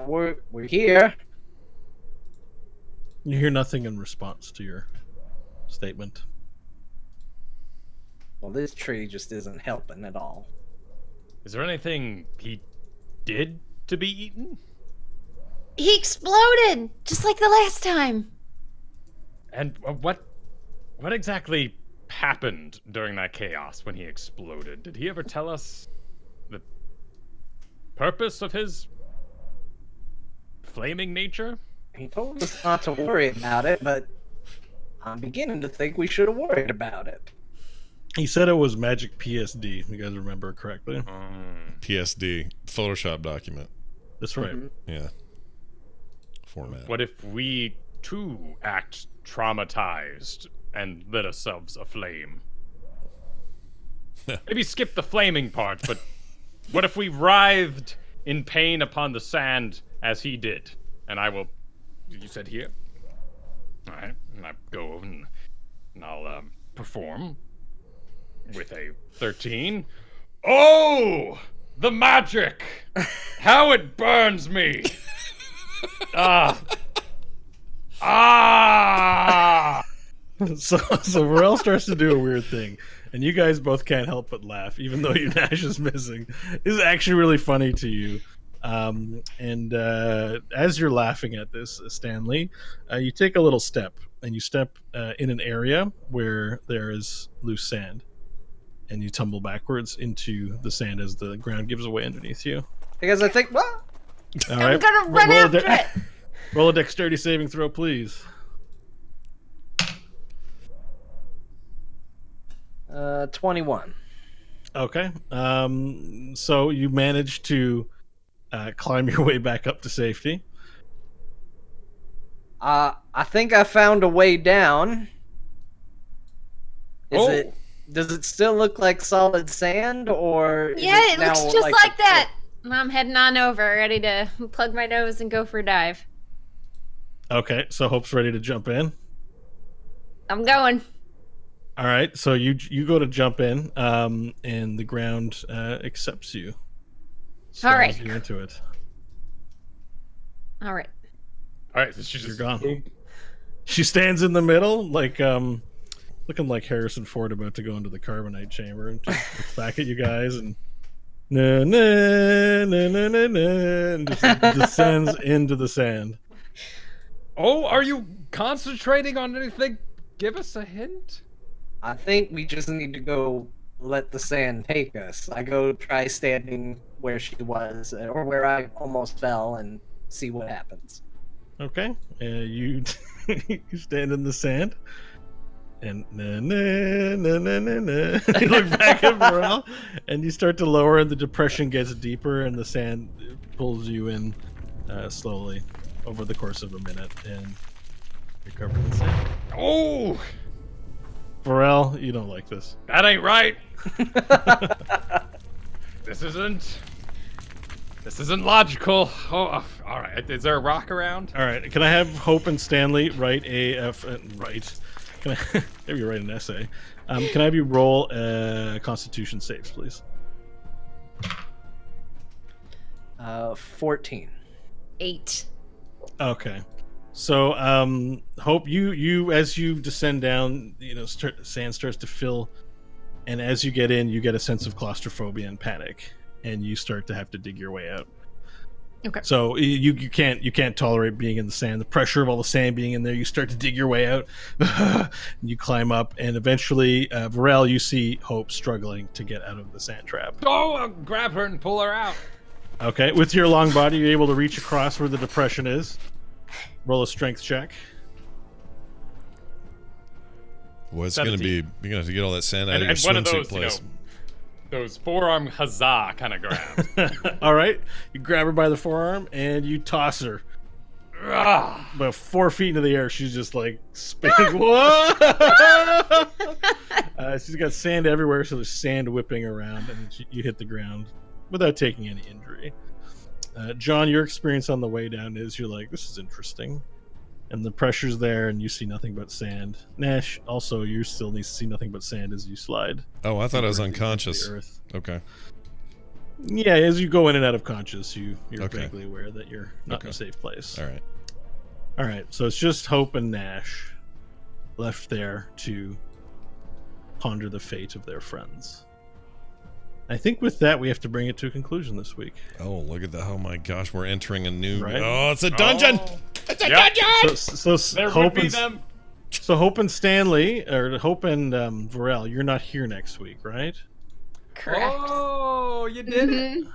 we're here. You hear nothing in response to your statement. Well, this tree just isn't helping at all. Is there anything he did to be eaten? He exploded, just like the last time. And what exactly happened during that chaos when he exploded? Did he ever tell us the purpose of his flaming nature? He told us not to worry about it, but I'm beginning to think we should have worried about it. He said it was magic PSD, if you guys remember correctly. PSD, Photoshop document. That's right. Mm-hmm. Yeah. Format. What if we, too, act traumatized and lit ourselves aflame? Maybe skip the flaming part, but what if we writhed in pain upon the sand as he did? And I will... You said here? Alright, and I go over and I'll perform with a 13. Oh! The magic! How it burns me! Ah! So Varel starts to do a weird thing, and you guys both can't help but laugh, even though your Nash is missing. This is actually really funny to you. And as you're laughing at this, Stanley, you take a little step, and you step in an area where there is loose sand, and you tumble backwards into the sand as the ground gives away underneath you. Because I think, well, all right, I'm gonna run after it. Roll a dexterity saving throw, please. 21. Okay. So you manage to climb your way back up to safety. I think I found a way down. Does it still look like solid sand, or is Yeah, it now looks just like like a that. I'm heading on over, ready to plug my nose and go for a dive. Okay, so Hope's ready to jump in. I'm going. All right, so you go to jump in, and the ground accepts you. All right. You into it. All right. All right, so she's You're just gone. boom. She stands in the middle, like looking like Harrison Ford about to go into the carbonite chamber, and just looks back at you guys and na na na na na na, and just descends into the sand. Oh, are you concentrating on anything? Give us a hint. I think we just need to go let the sand take us. I go try standing where she was, or where I almost fell, and see what happens. Okay, you you stand in the sand, and na na na na na na. You look back at Morel, and you start to lower, and the depression gets deeper, and the sand pulls you in slowly over the course of a minute, and you're covered in sand. Oh, Varel, you don't like this. that ain't right. This isn't logical. Oh, all right. Is there a rock around? All right, can I have Hope and Stanley write write? Can I have you write an essay? Can I have you roll Constitution saves, please? 14. 8. Okay. So, Hope, you as you descend down, sand starts to fill, and as you get in, you get a sense of claustrophobia and panic, and you start to have to dig your way out. Okay. So you can't tolerate being in the sand. The pressure of all the sand being in there, you start to dig your way out. You climb up, and eventually, Varel, you see Hope struggling to get out of the sand trap. Oh, I'll grab her and pull her out. Okay, with your long body, you're able to reach across where the depression is. Roll a strength check. Well, it's going to 17. be, you're going to have to get all that sand out And, of your and one of swimsuit those, place. Those forearm huzzah kind of grabs. All right, you grab her by the forearm and you toss her Ah, about 4 feet into the air. She's just like spinning. Whoa! She's got sand everywhere, so there's sand whipping around, and you hit the ground without taking any injury. John, your experience on the way down is you're like, this is interesting, and the pressure's there, and you see nothing but sand. Nash, also, you still need to see nothing but sand as you slide. Oh, I thought I was deeper into the unconscious. earth. Okay. Yeah, as you go in and out of conscious, you're Okay. vaguely aware that you're not in Okay. a safe place. All right. All right, so it's just Hope and Nash left there to ponder the fate of their friends. I think with that, we have to bring it to a conclusion this week. Oh, look at that. Oh my gosh, we're entering a new. Right? Oh, it's a dungeon! Oh. It's a Yep. dungeon! So There would Hope be and them. so Hope and Stanley, or Hope and Varel, you're not here next week, right? Correct. Oh, you did it.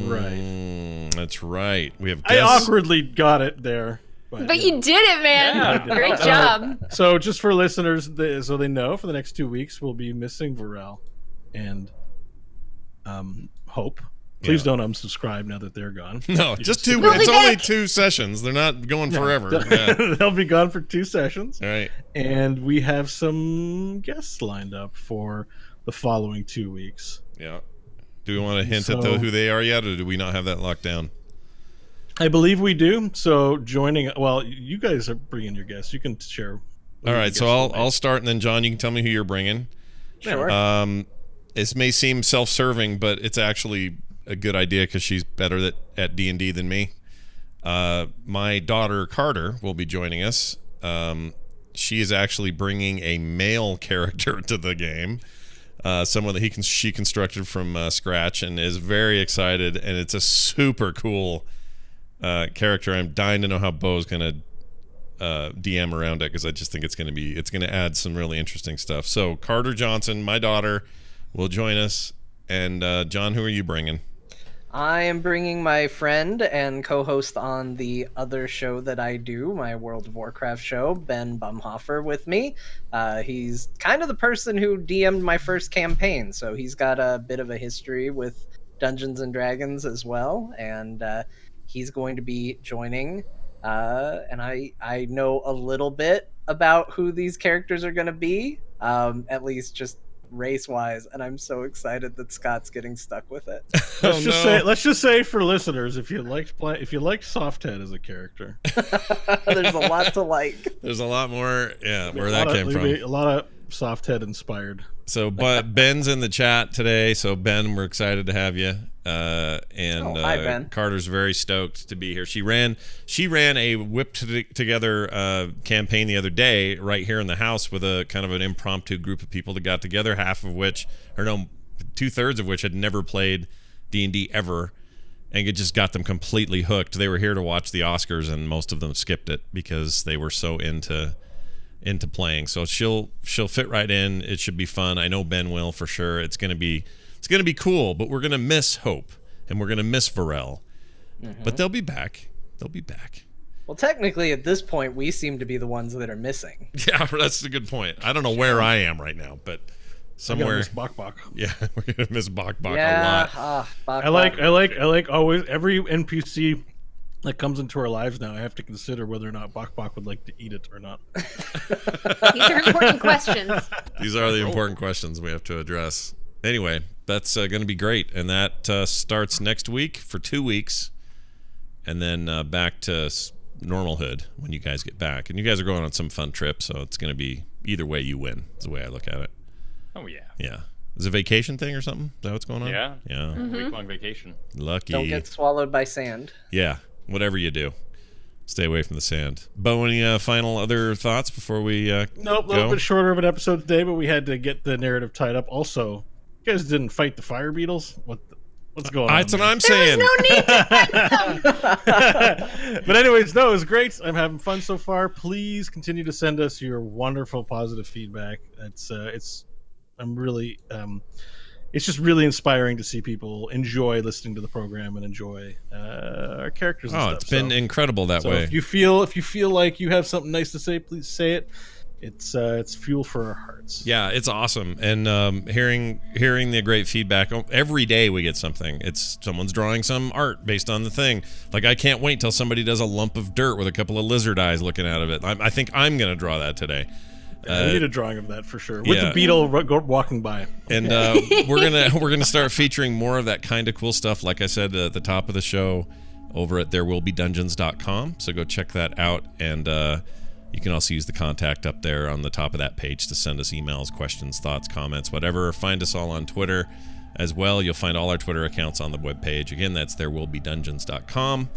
Right. That's right. We have I guests. awkwardly got it there. But you did it, man. Yeah. Great job. So just for listeners, so they know, for the next 2 weeks, we'll be missing Varel and Hope. Please Yeah. don't unsubscribe now that they're gone. No, You just can two. We'll be It's only back. 2 sessions. They're not going Yeah. forever. Yeah. They'll be gone for 2 sessions. All right. And we have some guests lined up for the following 2 weeks. Yeah. Do we want to hint at So- who they are yet, or do we not have that locked down? I believe we do. So joining, well, you guys are bringing your guests. You can share. All right. So I'll start, and then John, you can tell me who you're bringing. Sure. This may seem self-serving, but it's actually a good idea because she's better at D&D than me. My daughter Carter will be joining us. She is actually bringing a male character to the game, someone that she constructed from scratch, and is very excited. And it's a super cool character. I'm dying to know how Bo's gonna DM around it, because I just think it's gonna add some really interesting stuff. So Carter Johnson, my daughter, will join us. And John, who are you bringing? I am bringing my friend and co-host on the other show that I do, my World of Warcraft show, Ben Bumhofer, with me. He's kind of the person who DM'd my first campaign, so he's got a bit of a history with Dungeons and Dragons as well, and he's going to be joining. And I know a little bit about who these characters are going to be, at least just race-wise, and I'm so excited that Scott's getting stuck with it. Let's just say for listeners, if you liked Softhead as a character, There's a lot to like. There's a lot more. Yeah, where that came from. A lot of Softhead inspired. So, but Ben's in the chat today. So, Ben, we're excited to have you. Hi, Ben. Carter's very stoked to be here. She ran a whipped together campaign the other day right here in the house with a kind of an impromptu group of people that got together, two-thirds of which had never played D&D ever, and it just got them completely hooked. They were here to watch the Oscars, and most of them skipped it because they were so into playing. So she'll fit right in. It should be fun. I know Ben will for sure. It's gonna be cool, but we're gonna miss Hope and we're gonna miss Varel. But they'll be back. Well, technically, at this point, we seem to be the ones that are missing. Yeah, that's a good point. I don't know where I am right now, but somewhere. Miss Bok Bok. Yeah, we're gonna miss Bok Bok a lot. I like always every NPC that comes into our lives now. I have to consider whether or not Bok Bok would like to eat it or not. These are important questions. These are the important questions we have to address. Anyway, that's going to be great, and that starts next week for 2 weeks, and then back to normalhood when you guys get back. And you guys are going on some fun trip, so it's going to be either way you win. Is the way I look at it. Oh yeah. Yeah. Is it a vacation thing or something? Is that what's going on? Yeah. Mm-hmm. Week-long vacation. Lucky. Don't get swallowed by sand. Yeah. Whatever you do, stay away from the sand. Bo, any final other thoughts before we Nope, a little bit shorter of an episode today, but we had to get the narrative tied up. Also, you guys didn't fight the fire beetles? What's going on? That's what I'm saying. There's no need to fight them. But anyways, no, it was great. I'm having fun so far. Please continue to send us your wonderful positive feedback. It's just really inspiring to see people enjoy listening to the program and enjoy our characters. And stuff. It's been incredible that way. If you feel like you have something nice to say, please say it. It's fuel for our hearts. Yeah, it's awesome, and hearing the great feedback every day. We get something. It's someone's drawing some art based on the thing. Like, I can't wait till somebody does a lump of dirt with a couple of lizard eyes looking out of it. I think I'm gonna draw that today. We need a drawing of that for sure, with the beetle walking by. And we're gonna start featuring more of that kind of cool stuff. Like I said at the top of the show, over at therewillbedungeons.com. So go check that out, and you can also use the contact up there on the top of that page to send us emails, questions, thoughts, comments, whatever. Find us all on Twitter as well. You'll find all our Twitter accounts on the webpage. Again, that's therewillbedungeons.com,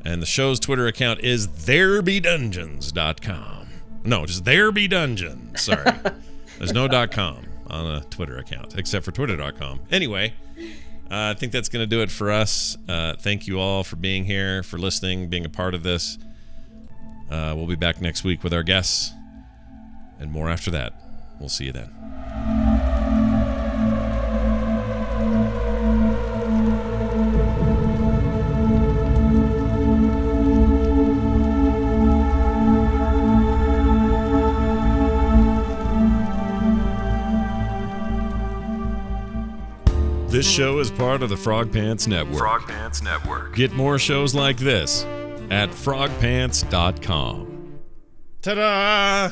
and the show's Twitter account is therebedungeons.com. No, just There Be Dungeon. Sorry. There's no .com on a Twitter account, except for twitter.com. Anyway, I think that's going to do it for us. Thank you all for being here, for listening, being a part of this. We'll be back next week with our guests, and more after that. We'll see you then. This show is part of the Frog Pants Network. Frog Pants Network. Get more shows like this at frogpants.com. Ta-da!